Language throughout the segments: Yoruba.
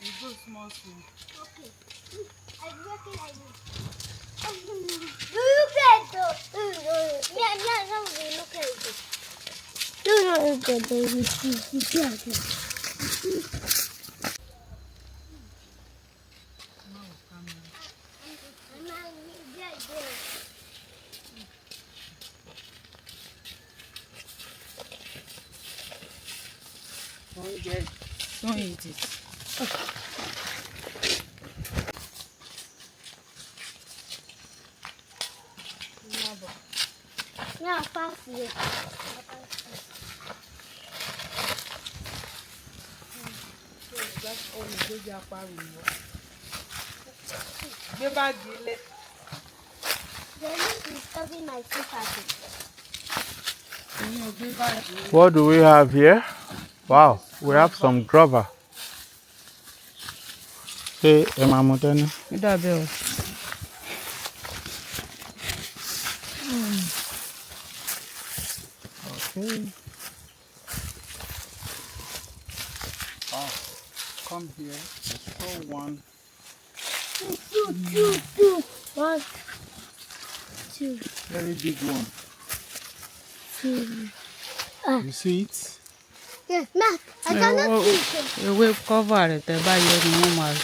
You go small soon. Okay. I'm working like this. Look at it. Yeah, no, look at it. No, look at it. Don't eat it. Yeah, fast it. That's all the big apple. Give back the leg. Disturbing my foot. What do we have here? Wow, we have some guava. Hey, Emma Motani. Okay. Oh, come here. Show one. Two. 1, 2. Very big one. 2. You see it? Yes, Matt, I cannot see it. We cover it by your normal.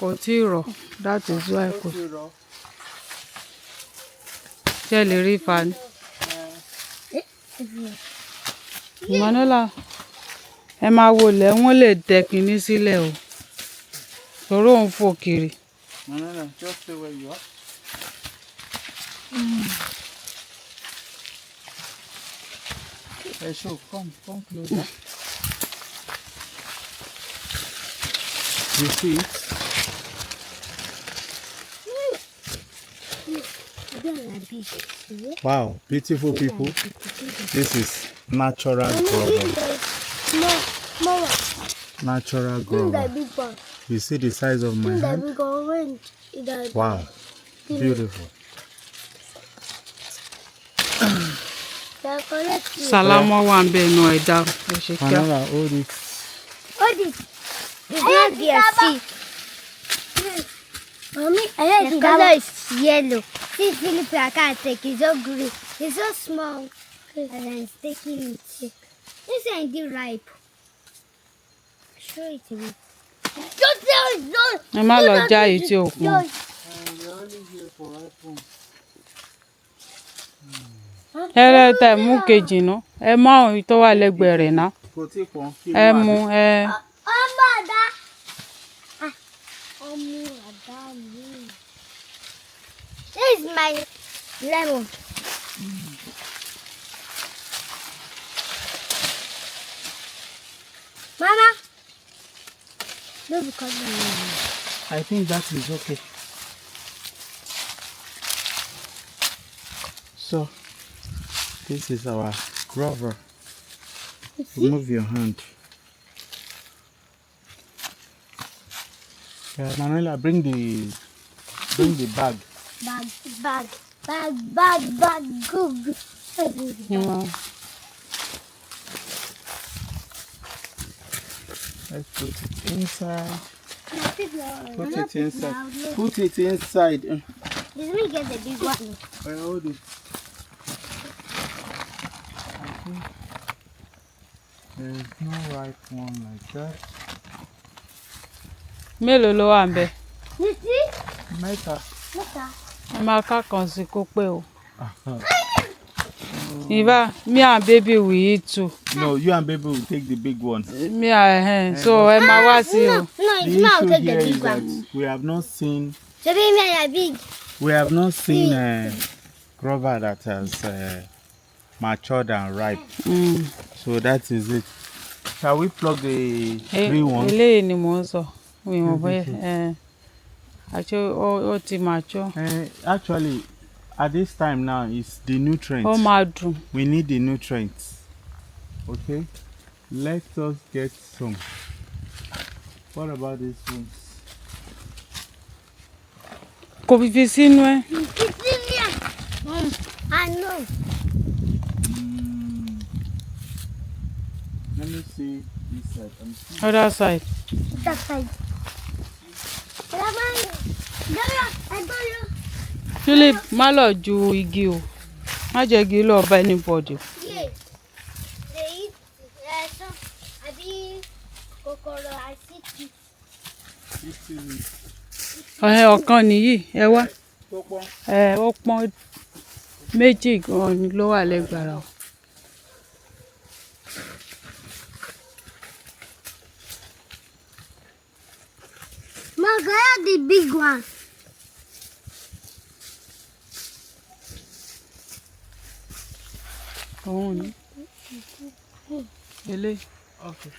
Kò tí rọ̀. That is why kò ṣe lè rí fan. Manola, ẹ máa wọlé wọ́n lè tẹ kinní sílẹ̀ o. Torí òun fò kiri. No, just stay where you are. Hey, show, come closer. You see it? Wow, beautiful people. This is natural guava. Natural guava. You see the size of my hand? Wow, beautiful. Salamo wà ń bẹ̀ nù ẹ̀dá. Another, hold it. Hold it. It's not their seed. Mommy, the color is yellow. See, Philip, I can't take it. It's so green. It's so small. And I'm taking it. This ain't the ripe. Show it to me. Ẹ má lọ já èyí tí ò kún. We're only here for iPhone. Ẹ rẹ̀ tẹ̀ mú kejì ná. Ẹ mú àwọn tó wà lẹ́gbẹ̀ẹ́ rẹ̀ ná. Ẹ mú ẹ. This is my lemon. Mama, no, because I think that is okay. So, this is our guava. Remove your hand. Manuela, bring the bag. Bag, good. Let's put it inside. Put it inside. Put it inside. Let me get the big one. I hold it. There is no right one like that. Mélòó ló wà ń bẹ̀? You see? Mẹ́ta. Ẹ máa ká kan sí kó pé o. Iva, me and baby will eat too. No, you and baby will take the big one. Me and so ẹ máa wá sí o. No, it's not The take issue the here is big that one. we have not seen So baby, I big. We have not seen guava that has matured and ripe. So that is it. Shall we plug the green one? Eléyìí ni mò ń sọ. Mi mọ̀ bóyá ó ti mature. Actually, at this time now, it's the nutrients. Ó máa dùn. We need the nutrients. Okay? Let us get some. What about these ones? Kò fi sínú ẹ. I know. Let me see this side. Other side. That side. Philip, má lọ ju igi o. Má jẹ́ igi lọ bá anybody. Yeah. They eat some abi kokoro I see. Ọ̀kan nìyí, ẹ wá. Ó pọ́n méjì gan-an ló wà lẹ́gbàrà. Mom, can I have the big one? Òun ni. Eléyìí. Okay.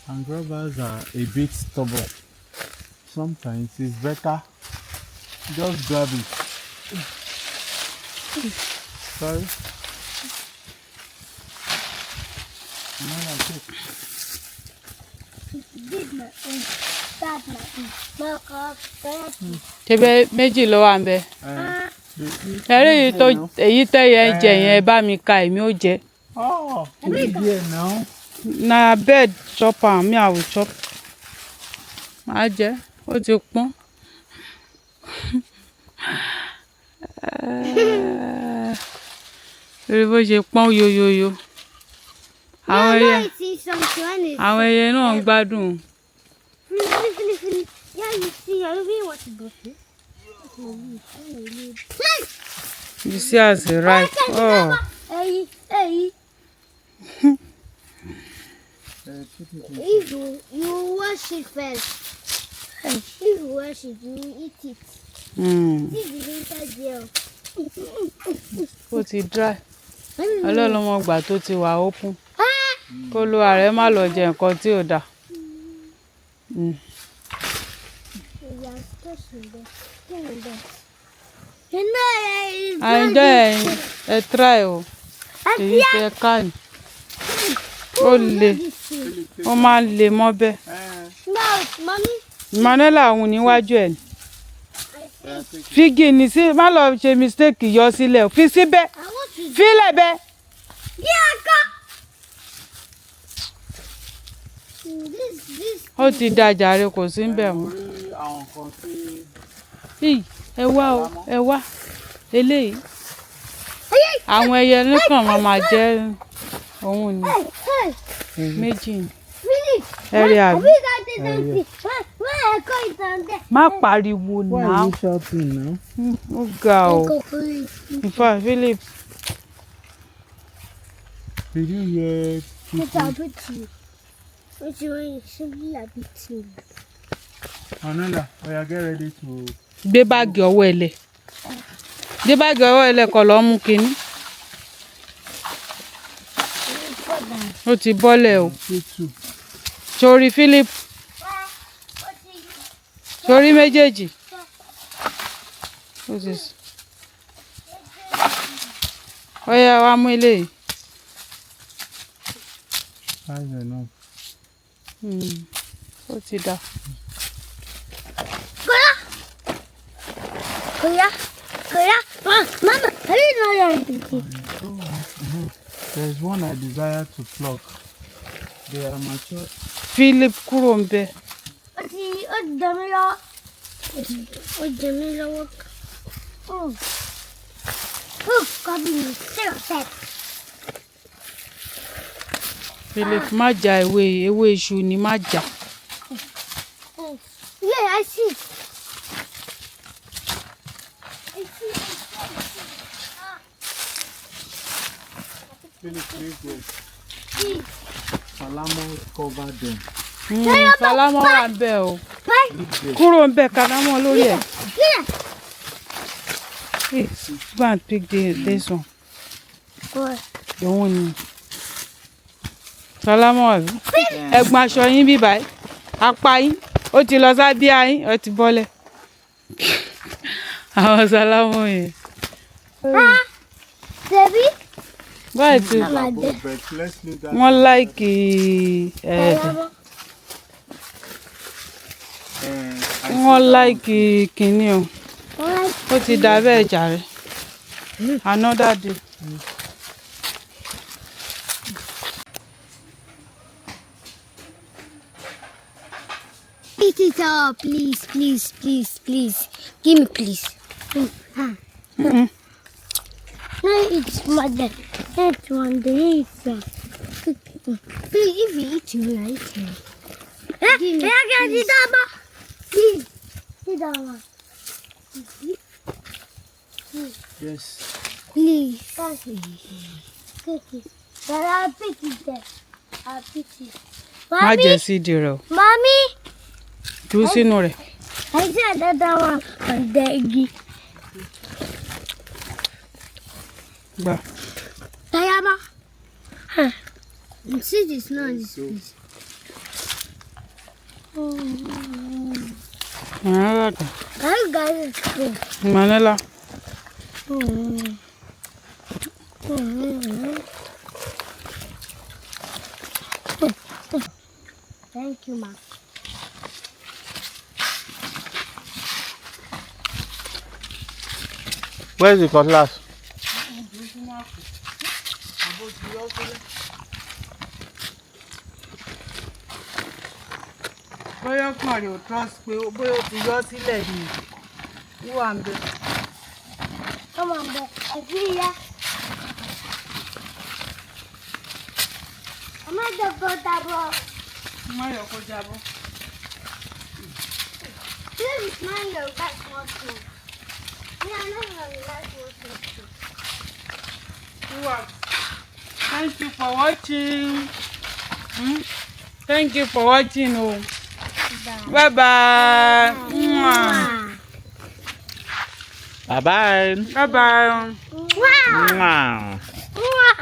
And guavas are a bit stubborn. Sometimes it's better just grab it. Sorry. No, that's it. Big my own. That's my own. Ṣebí méjì ló wà ńbẹ̀. Ẹ̀rí èyí tẹ́yẹ ń jẹ yẹn bá mi ka èmi ó jẹ. Oh, it's here now. Na bed chop am, me I will chop. Má jẹ, ó ti pọ́n. Rí bó ṣe pọ́n yoyoyo. Àwọn ẹyẹ náà ń gbádùn. Yeah, you see, I really want to go through. You see as a ripe. Oh. Hey. If you wash it first. If you wash it, you eat it. This is inside there. Ó ti dry. Ọlọ́run mọ̀ gbà tó ti wà open. Kó lo ààrẹ má lọ jẹ nǹkan tí ò dáa. Àìjẹ́ ẹ try o. Èyí tẹ ká ní. Ó le. Ó máa ń le mọ́ bẹ́ẹ̀. Manuela òun níwájú ẹ̀. Fígì ní sí má lọ ṣe mistake yọ sílẹ̀. Fi síbẹ̀. Fílẹ̀ bẹ́ẹ̀. Ó ti dájà rẹ kò sí ńbẹ̀ mọ́. Ẹ wá o, ẹ wá. Eléyìí. Àwọn ẹyẹ nìkan máa jẹ òun ni. Méjì ni. Ẹ̀rí àbí. Má pariwo náà. Ó ga o. In fact, Philip. Did you hear? Manuela, we are getting ready to. Gbé báàgì ọwọ́ ẹ lẹ̀. Gbé báàgì ọwọ́ ẹ lẹ̀ kó lọ mú kinní. Ó ti bọ́lẹ̀ o. Sórí Philip. Sórí méjèèjì. Ó yá wá mú eléyìí. Ó ti dá. Mama, I didn't know you. There's one I desire to pluck. They are mature. Philip kúrò ńbẹ̀. Philip má já ewé iṣu ni má já. Yeah, I see. Salamo cover them. Salamo wà ńbẹ̀ o. Kúrò ńbẹ̀ Salamo lórí ẹ̀. Go and pick this one. What? Òun ni. Salamo àbí. Ẹ̀gbọ́n aṣọ yín bí báyìí. Apá yín. Ó ti lọ sábíà yín. Ó ti bọ́lẹ̀. Àwọn Salamo yẹn. Baby? Báyìí tí wọ́n láìkì wọ́n like kìíní o. Ó ti dà bẹ́ẹ̀ jàre. Another day. Eat it up, please, please, please, please. Give me, please. No, it's mother. That's one day. Please, if you eat, you will eat it. Give me, please. Sit down. Yes. Please. Take it. But I'll pick it there. I'll pick it. Má jẹ sídìí rẹ̀ o. Mommy. Jù sínú rẹ̀. I said another one on the egg. Gbà. Tayama. See this now, this place. Rárá. How you guys go? Manila. Thank you, Ma. Where's the cutlass? Bóyá ọkàn rẹ̀ ò trust pé bóyá ó ti yọ sílẹ̀ ni. Wúwà ń bẹ. Come on, boy. I see ya. I'm at the portable. Má yọ kó jábọ́. This is mine, though. That's not true. Yeah, I know that's not true. Wúwà. Thank you for watching. Thank you for watching. Oh. Bye bye. Bye bye. Bye bye. Wow. Wow. Wow.